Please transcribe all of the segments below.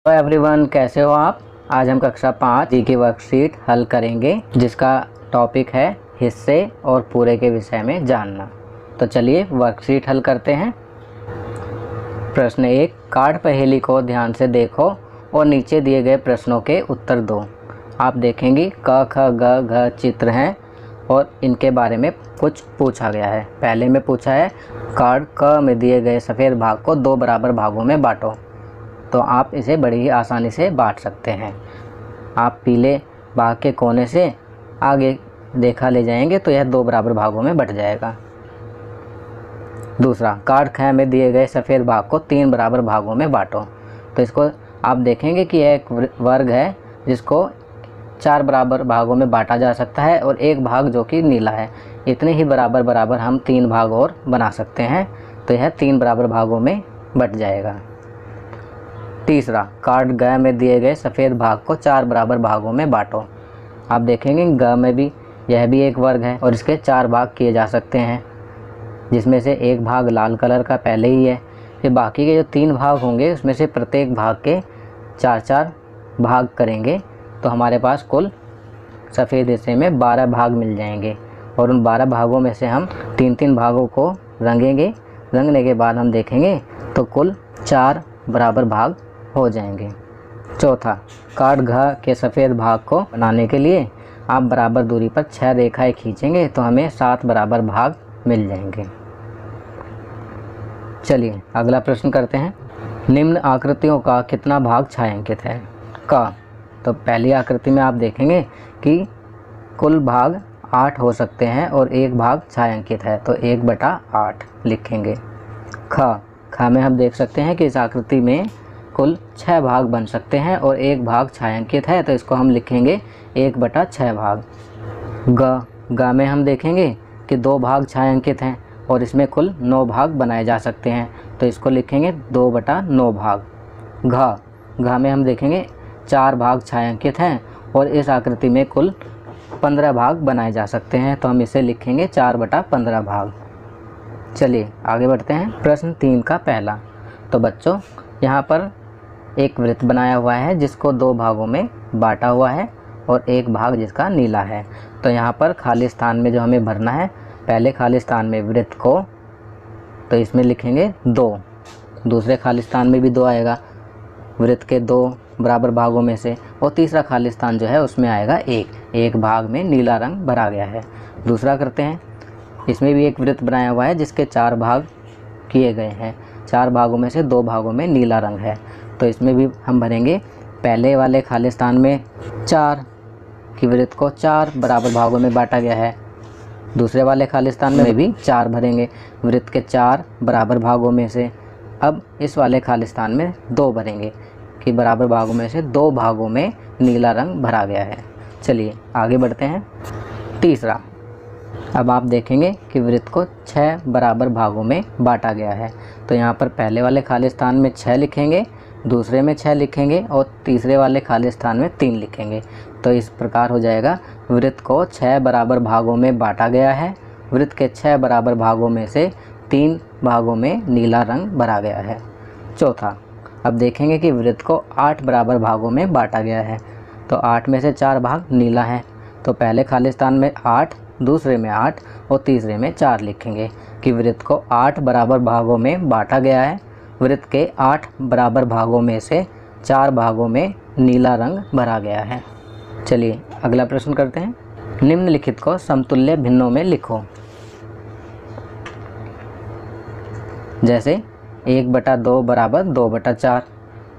तो एवरीवन, कैसे हो आप। आज हम कक्षा 5 जी की वर्कशीट हल करेंगे जिसका टॉपिक है हिस्से और पूरे के विषय में जानना। तो चलिए वर्कशीट हल करते हैं। प्रश्न 1, कार्ड पहेली को ध्यान से देखो और नीचे दिए गए प्रश्नों के उत्तर दो। आप देखेंगे क ख ग घ चित्र हैं और इनके बारे में कुछ पूछा गया है। पहले में पूछा है कार्ड क में दिए गए सफ़ेद भाग को 2 बराबर भागों में बांटो। तो आप इसे बड़ी ही आसानी से बांट सकते हैं। आप पीले भाग के कोने से आगे देखा ले जाएंगे तो यह 2 बराबर भागों में बट जाएगा। दूसरा, कार्ड ख में दिए गए सफ़ेद भाग को 3 बराबर भागों में बांटो। तो इसको आप देखेंगे कि यह एक वर्ग है जिसको 4 बराबर भागों में बांटा जा सकता है और एक भाग जो कि नीला है। इतने ही बराबर हम 3 भाग और बना सकते हैं, तो यह 3 बराबर भागों में बट जाएगा। तीसरा, कार्ड ग में दिए गए सफ़ेद भाग को 4 बराबर भागों में बांटो। आप देखेंगे ग में भी यह भी एक वर्ग है और इसके 4 भाग किए जा सकते हैं, जिसमें से एक भाग लाल कलर का पहले ही है। फिर बाकी के जो 3 भाग होंगे उसमें से प्रत्येक भाग के 4-4 भाग करेंगे तो हमारे पास कुल सफ़ेद हिस्से में 12 भाग मिल जाएंगे। और उन 12 भागों में से हम 3-3 भागों को रंगेंगे। रंगने के बाद हम देखेंगे तो कुल 4 बराबर भाग हो जाएंगे। चौथा, कार्ड घ के सफ़ेद भाग को बनाने के लिए आप बराबर दूरी पर 6 रेखाएं खींचेंगे तो हमें 7 बराबर भाग मिल जाएंगे। चलिए अगला प्रश्न करते हैं। निम्न आकृतियों का कितना भाग छायांकित है। क, तो पहली आकृति में आप देखेंगे कि कुल भाग 8 हो सकते हैं और एक भाग छायांकित है, तो 1/8 लिखेंगे। ख में हम देख सकते हैं कि इस आकृति में कुल 6 भाग बन सकते हैं और एक भाग छायांकित है, तो इसको हम लिखेंगे 1/6 भाग। ग में हम देखेंगे कि 2 भाग छायांकित हैं और इसमें कुल 9 भाग बनाए जा सकते हैं, तो इसको लिखेंगे 2/9 भाग। घ में हम देखेंगे 4 भाग छायांकित हैं और इस आकृति में कुल 15 भाग बनाए जा सकते हैं, तो हम इसे लिखेंगे 4/15 भाग। चलिए आगे बढ़ते हैं। प्रश्न 3 का पहला। तो बच्चों, यहाँ पर एक वृत्त बनाया हुआ है जिसको 2 भागों में बांटा हुआ है और एक भाग जिसका नीला है। तो यहाँ पर खाली स्थान में जो हमें भरना है, पहले खाली स्थान में वृत्त को, तो इसमें लिखेंगे 2। दूसरे खाली स्थान में भी 2 आएगा वृत्त के 2 बराबर भागों में से, और तीसरा खाली स्थान जो है उसमें आएगा 1। एक भाग में नीला रंग भरा गया है। दूसरा करते हैं। इसमें भी एक वृत्त बनाया हुआ है जिसके 4 भाग किए गए हैं। 4 भागों में से 2 भागों में नीला रंग है, तो इसमें भी हम भरेंगे पहले वाले खाली स्थान में 4 की वृत्त को 4 बराबर भागों में बांटा गया है। दूसरे वाले खाली स्थान में भी 4 भरेंगे वृत्त के 4 बराबर भागों में से। अब इस वाले खाली स्थान में 2 भरेंगे कि बराबर भागों में से 2 भागों में नीला रंग भरा गया है। चलिए आगे बढ़ते हैं। तीसरा, अब आप देखेंगे कि वृत्त को 6 बराबर भागों में बांटा गया है, तो यहाँ पर पहले वाले खाली स्थान में 6 लिखेंगे, दूसरे में 6 लिखेंगे और तीसरे वाले खाली स्थान में 3 लिखेंगे। तो इस प्रकार हो जाएगा, वृत्त को 6 बराबर भागों में बांटा गया है। वृत्त के 6 बराबर भागों में से 3 भागों में नीला रंग भरा गया है। चौथा, अब देखेंगे कि वृत्त को 8 बराबर भागों में बांटा गया है, तो 8 में से 4 भाग नीला है, तो पहले खाली स्थान में 8, दूसरे में 8 और तीसरे में 4 लिखेंगे कि वृत्त को 8 बराबर भागों में बांटा गया है। वृत्त के 8 बराबर भागों में से 4 भागों में नीला रंग भरा गया है। चलिए अगला प्रश्न करते हैं। निम्नलिखित को समतुल्य भिन्नों में लिखो। जैसे 1/2 बराबर 2/4,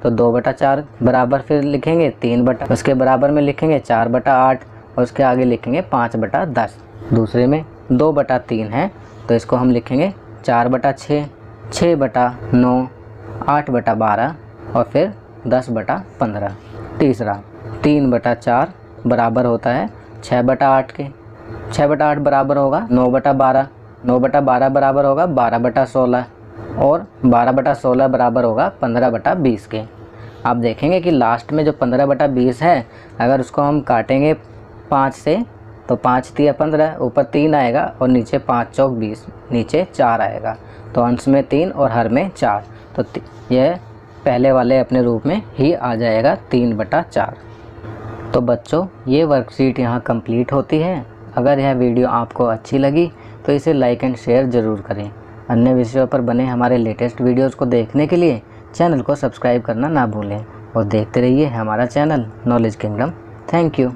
तो 2/4 बराबर फिर लिखेंगे 3 उसके बराबर में लिखेंगे 4/8 और उसके आगे लिखेंगे 5/10। दूसरे में 2/3 है, तो इसको हम लिखेंगे 4/6, 6/9, 8/12 और फिर 10/15। तीसरा, 3/4 बराबर होता है 6/8 के। 6/8 बराबर होगा 9/12, 9/12 बराबर होगा 12/16 और 12/16 बराबर होगा 15/20 के। आप देखेंगे कि लास्ट में जो 15/20 है, अगर उसको हम काटेंगे 5 से, तो 5 3 15, ऊपर 3 आएगा और नीचे 5 चौक 20, नीचे 4 आएगा, तो अंश में 3 और हर में 4, तो यह पहले वाले अपने रूप में ही आ जाएगा 3/4। तो बच्चों ये वर्कशीट यहाँ कंप्लीट होती है। अगर यह वीडियो आपको अच्छी लगी तो इसे लाइक एंड शेयर ज़रूर करें। अन्य विषयों पर बने हमारे लेटेस्ट वीडियोज़ को देखने के लिए चैनल को सब्सक्राइब करना ना भूलें और देखते रहिए हमारा channel knowledge kingdom. Thank you.